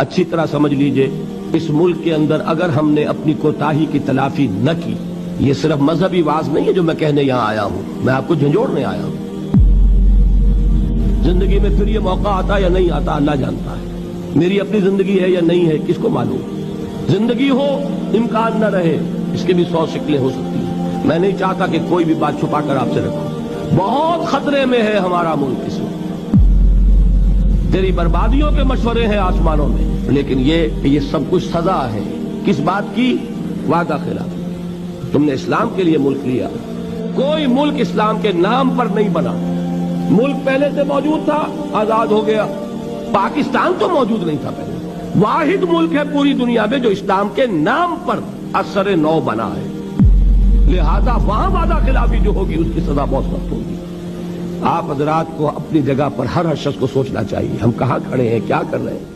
अच्छी तरह समझ लीजिए, इस मुल्क के अंदर अगर हमने अपनी कोताही की तलाफी न की, ये सिर्फ मजहबी वाज नहीं है जो मैं कहने यहां आया हूं, मैं आपको झंझोड़ने आया हूं। जिंदगी में फिर ये मौका आता या नहीं आता अल्लाह जानता है। मेरी अपनी जिंदगी है या नहीं है किसको मालूम। जिंदगी हो इम्कान न रहे, इसके भी 100 शिकलें हो सकती हैं। मैं नहीं चाहता कि कोई भी बात छुपा कर आपसे रखूं। बहुत खतरे में है हमारा मुल्क इस वक्त। तेरी बर्बादियों के मशवरे हैं आसमानों में, लेकिन ये सब कुछ सजा है किस बात की? वादा खिलाफ। तुमने इस्लाम के लिए मुल्क लिया, कोई मुल्क इस्लाम के नाम पर नहीं बना। मुल्क पहले से मौजूद था, आजाद हो गया। पाकिस्तान तो मौजूद नहीं था पहले। वाहिद मुल्क है पूरी दुनिया में जो इस्लाम के नाम पर असर नौ बना है। लिहाजा वहां वादा खिलाफी जो होगी उसकी सजा बहुत सख्त होगी। आप हजरात को अपनी जगह पर हर शख्स को सोचना चाहिए, हम कहां खड़े हैं, क्या कर रहे हैं।